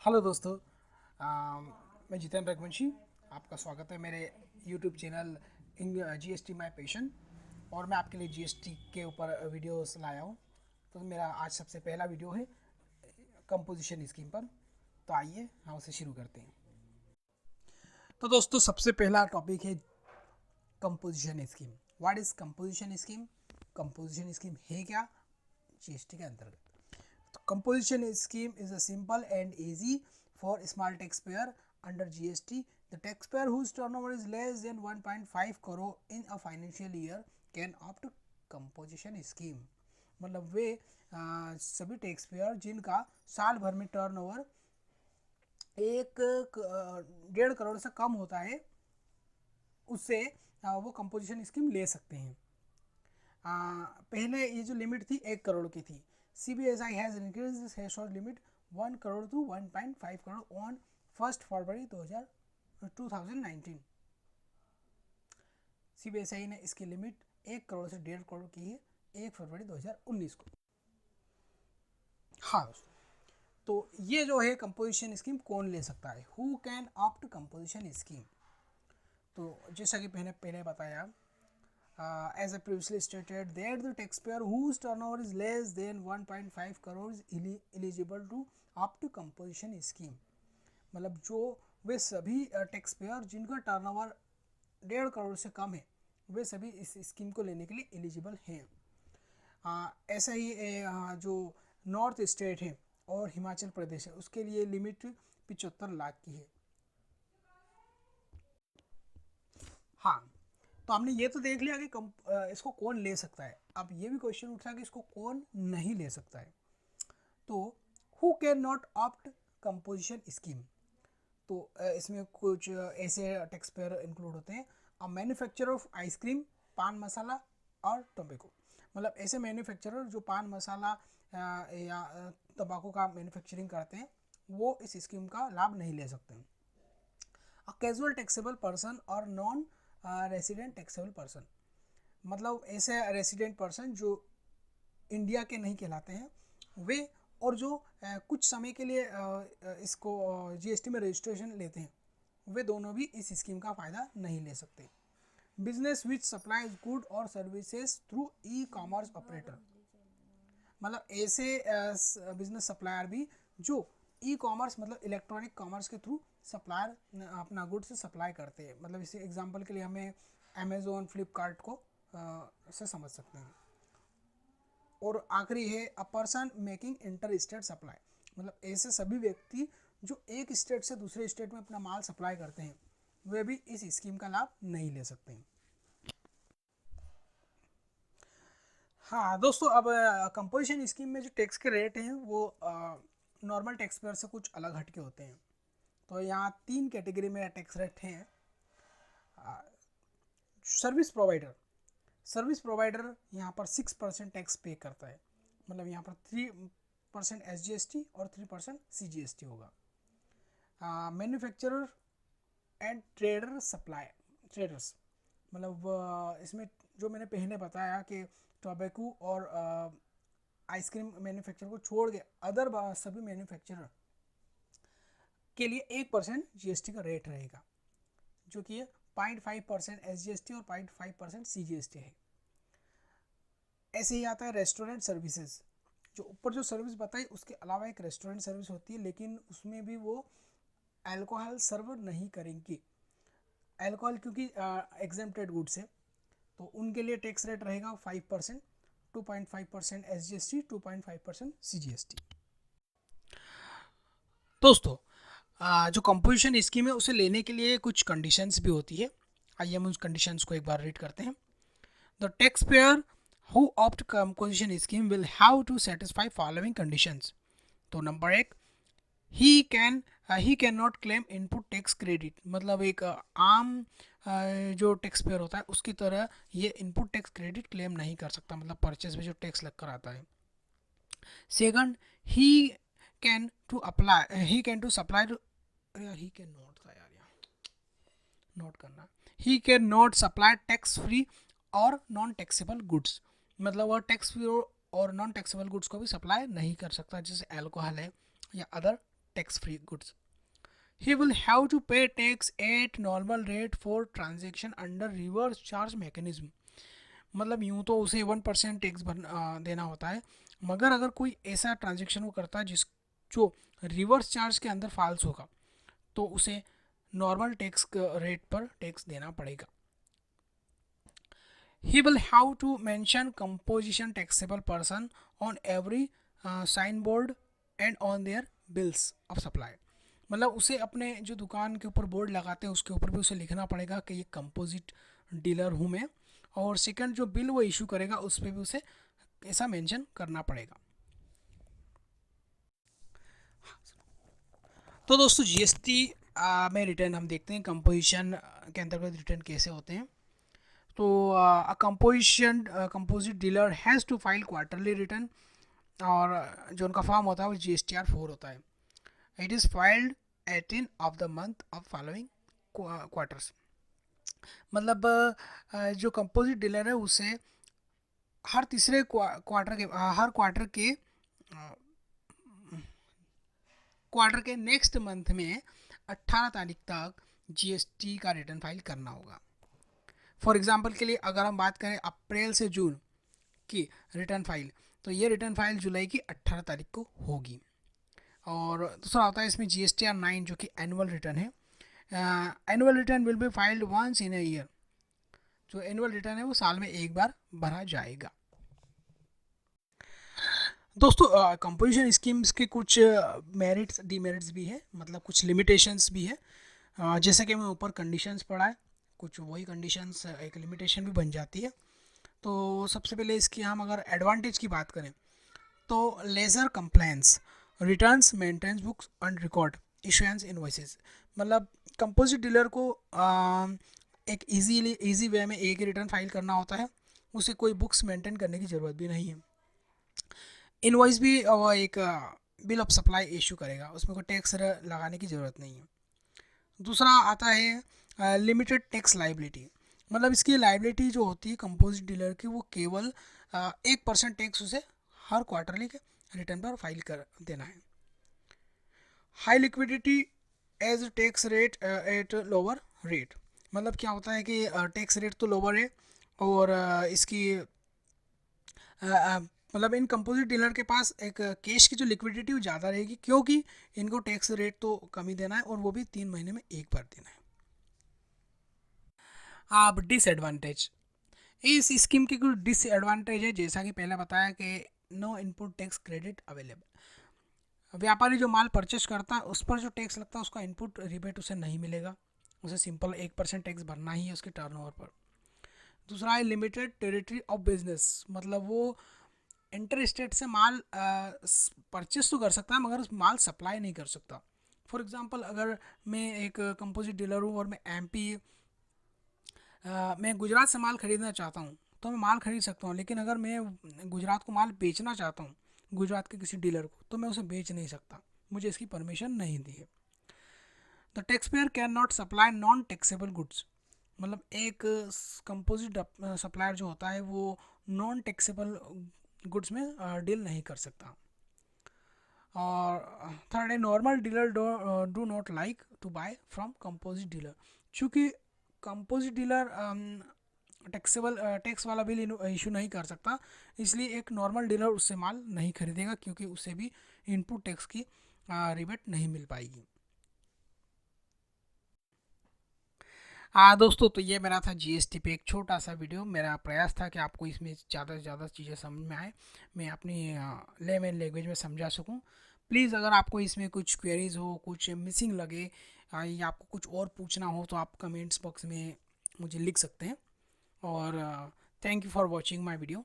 Hello दोस्तों। मैं जितेंद्र रघुवंशी। आपका स्वागत है मेरे YouTube channel GST my passion. और मैं आपके लिए जीएसटी के ऊपर वीडियोस लाया हूँ। तो मेरा आज सबसे पहला वीडियो है कंपोजिशन स्कीम पर। तो आइए हम उसे शुरू करते हैं। तो दोस्तों सबसे पहला टॉपिक है composition scheme. What is composition scheme? Composition scheme है क्या जीएसटी के अंतर्गत? Composition scheme is a simple and easy for small taxpayer under GST. The taxpayer whose turnover is less than 1.5 crore in a financial year can opt composition scheme. मतलब वे सभी taxpayer जिनका साल भर में टर्नओवर 1.5 करोड़ से कम होता है उससे वो कंपोजिशन स्कीम ले सकते हैं। पहले ये जो लिमिट थी 1 करोड़ की थी। CBSI has increase this threshold limit 1 crore to 1.5 crore on 1 February 2019। CBSI ने इसकी लिमिट 1 करोड़ से 1.5 करोड़ की है 1 फरवरी 2019 को। हाँ दोस्तों, तो ये जो है कंपोजिशन स्कीम कौन ले सकता है? Who can opt composition scheme? तो जैसा कि मैंने पहले बताया, as I previously stated that the taxpayer whose turnover is less than 1.5 crore is eligible to opt to composition scheme। मतलब जो वे सभी टैक्सपेयर जिनका टर्नओवर 1.5 करोड़ से कम है वे सभी इस स्कीम को लेने के लिए एलिजिबल हैं। ऐसा ही जो नॉर्थ स्टेट है और हिमाचल प्रदेश है उसके लिए लिमिट 75 लाख की है। हाँ, तो हमने ये तो देख लिया कि इसको कौन ले सकता है। अब ये भी क्वेश्चन उठा कि इसको कौन नहीं ले सकता है। तो who can not opt composition scheme? तो इसमें कुछ ऐसे टैक्सपेयर इंक्लूड होते हैं। अ मैन्युफैक्चरर ऑफ आइसक्रीम, पान मसाला और टोबैको। मतलब ऐसे मैन्युफैक्चरर जो पान मसाला या तंबाकू का मैन्युफैक्चरिंग करते हैं वो इस स्कीम का लाभ नहीं ले सकते हैं। अ कैजुअल टैक्सेबल पर्सन और नॉन रेसिडेंट टैक्सेबल पर्सन। मतलब ऐसे रेसिडेंट पर्सन जो इंडिया के नहीं कहलाते हैं वे, और जो कुछ समय के लिए इसको जीएसटी में रजिस्ट्रेशन लेते हैं वे दोनों भी इस स्कीम का फ़ायदा नहीं ले सकते। बिजनेस विच सप्लाइज गुड और services through e commerce operator. मतलब ऐसे बिजनेस सप्लायर भी जो ई कॉमर्स मतलब इलेक्ट्रॉनिक कॉमर्स के थ्रू सप्लायर अपना गुड्स सप्लाई करते हैं। मतलब इसे एग्जांपल के लिए हमें अमेज़ोन फ्लिपकार्ट को से समझ सकते हैं। और आखिरी है a person making inter state supply. मतलब ऐसे सभी व्यक्ति जो एक स्टेट से दूसरे स्टेट में अपना माल सप्लाई करते हैं वे भी इस स्कीम का लाभ नहीं ले सकते हैं। हाँ दोस्तों, अब कंपोजिशन स्कीम में जो टैक्स के रेट हैं वो नॉर्मल टैक्स पेयर से कुछ अलग हटके होते हैं। तो यहाँ 3 कैटेगरी में टैक्स रेट हैं। सर्विस प्रोवाइडर, सर्विस प्रोवाइडर यहाँ पर 6% टैक्स पे करता है। मतलब यहाँ पर 3% SGST और 3% CGST होगा। Manufacturer and trader supply, traders मतलब इसमें जो मैंने पहले बताया कि टोबैको और आइसक्रीम मैन्युफैक्चर को छोड़ के अदर सभी मैन्युफैक्चरर के लिए 1% जीएसटी का रेट रहेगा, जो कि 0.5% SGST और 0.5% CGST है। ऐसे ही आता है रेस्टोरेंट सर्विसेज। जो ऊपर जो सर्विस बताई उसके अलावा एक रेस्टोरेंट सर्विस होती है, लेकिन उसमें भी वो अल्कोहल सर्व नहीं करेंगे। अल्कोहल क्योंकि एग्जेम्प्टेड गुड्स है तो उनके लिए टैक्स रेट रहेगा 5%, 2.5% SGST, 2.5% CGST। दोस्तों जो कंपोजिशन स्कीम है उसे लेने के लिए कुछ कंडीशंस भी होती है। आइए हम उस कंडीशंस को एक बार रीड करते हैं। The tax payer who opt composition scheme will have to satisfy following conditions. तो number 1, he can not claim input tax credit. मतलब एक आम जो टैक्स पेयर होता है उसकी तरह ये इनपुट टैक्स क्रेडिट क्लेम नहीं कर सकता, मतलब परचेज में जो टैक्स लग कर आता है। Second, he can to apply, he can to supply, he can not था यार, नोट करना, he can not supply tax free और नॉन टैक्सेबल गुड्स। मतलब वह टैक्स फ्री और नॉन टैक्सेबल गुड्स को भी सप्लाई नहीं कर सकता, जैसे अल्कोहल है या other tax free goods. He will have to pay tax at normal rate for transaction under reverse charge mechanism. मतलब यूँ तो उसे 1% टैक्स देना होता है, मगर अगर कोई ऐसा ट्रांजेक्शन वो करता है जो रिवर्स चार्ज के अंदर फॉल्स होगा तो उसे नॉर्मल टैक्स रेट पर टैक्स देना पड़ेगा. He will have to mention composition taxable person on every signboard and on their bills of supply. मतलब उसे अपने जो दुकान के ऊपर बोर्ड लगाते हैं उसके ऊपर भी उसे लिखना पड़ेगा कि ये कंपोजिट डीलर हूँ मैं, और सेकंड जो बिल वो इशू करेगा उस पर भी उसे ऐसा मेंशन करना पड़ेगा. तो दोस्तों जीएसटी में रिटर्न हम देखते हैं कंपोजिशन के अंतर्गत रिटर्न कैसे होते हैं. तो composite dealer has to file quarterly return, और जो उनका फॉर्म होता है वो GSTR 4 होता है. It is filed 18 of the month of following quarters. मतलब जो कंपोजिट डीलर है उसे हर तीसरे क्वार्टर के नेक्स्ट मंथ में 18 तारीख तक GST का रिटर्न फाइल करना होगा. फॉर एग्जांपल के लिए अगर हम बात करें अप्रैल से जून की रिटर्न फाइल, तो ये रिटर्न फाइल जुलाई की 18 तारीख को होगी. और दूसरा होता है इसमें GSTR 9 जो कि एनुअल रिटर्न है. Annual return will be filed once in a year. जो एनुअल रिटर्न है वो साल में एक बार भरा जाएगा. दोस्तों कंपोजिशन स्कीम्स के कुछ मेरिट्स डीमेरिट्स भी है, मतलब कुछ लिमिटेशंस भी है. जैसे कि मैं ऊपर कंडीशंस पढ़ा है, कुछ वही कंडीशंस एक लिमिटेशन भी बन जाती है. तो सबसे पहले इसकी हम अगर एडवांटेज की बात करें तो ledger compliance, returns, maintenance books and record, issuance invoices. मतलब कंपोजिट डीलर को एक इजी वे में एक ही रिटर्न फाइल करना होता है, उसे कोई बुक्स मेंटेन करने की ज़रूरत भी नहीं है. इनवॉइस भी वो एक बिल ऑफ सप्लाई इशू करेगा, उसमें कोई टैक्स लगाने की ज़रूरत नहीं है. दूसरा आता है लिमिटेड टैक्स लाइबिलिटी. मतलब इसकी लाइबिलिटी जो होती है कंपोजिट डीलर की वो केवल 1% टैक्स उसे हर क्वार्टरली के रिटर्न पर फाइल कर देना है. High liquidity as tax rate at lower rate. मतलब क्या होता है कि टैक्स रेट तो लोअर है और इसकी मतलब इन कंपोजिट डीलर के पास एक कैश की जो लिक्विडिटी वो ज़्यादा रहेगी, क्योंकि इनको टैक्स रेट तो कम ही देना है और वो भी 3 महीने में एक बार देना है. अब डिसएडवांटेज, इस स्कीम की कुछ डिसएडवांटेज है. जैसा कि पहले बताया कि no input tax credit available. व्यापारी जो माल परचेस करता है उस पर जो टैक्स लगता है उसका इनपुट रिबेट उसे नहीं मिलेगा, उसे सिंपल 1% टैक्स भरना ही है उसके टर्नओवर पर. दूसरा है लिमिटेड टेरिटरी ऑफ बिजनेस. मतलब वो इंटर स्टेट से माल परचेस तो कर सकता है मगर उस माल सप्लाई नहीं कर सकता. फॉर एग्जांपल अगर मैं एक कंपोजिट डीलर हूँ और मैं गुजरात से माल ख़रीदना चाहता हूँ तो मैं माल खरीद सकता हूँ, लेकिन अगर मैं गुजरात को माल बेचना चाहता हूँ गुजरात के किसी डीलर को तो मैं उसे बेच नहीं सकता, मुझे इसकी परमिशन नहीं दी है. The tax payer can not supply non taxable goods. मतलब एक कंपोजिट सप्लायर जो होता है वो नॉन टैक्सेबल गुड्स में डील नहीं कर सकता. और थर्ड है normal dealer do not like to buy from composite dealer. चूँकि कंपोजिट डीलर टैक्स वाला बिल इशू नहीं कर सकता, इसलिए एक नॉर्मल डीलर उससे माल नहीं खरीदेगा क्योंकि उसे भी इनपुट टैक्स की रिबेट नहीं मिल पाएगी. दोस्तों तो ये मेरा था GST पे एक छोटा सा वीडियो. मेरा प्रयास था कि आपको इसमें ज़्यादा से ज़्यादा चीज़ें समझ में आए, मैं अपनी लेमन लैंग्वेज में समझा सकूं. प्लीज़ अगर आपको इसमें कुछ क्वेरीज हो, कुछ मिसिंग लगे या आपको कुछ और पूछना हो तो आप कमेंट्स बॉक्स में मुझे लिख सकते हैं. और thank you for watching my video.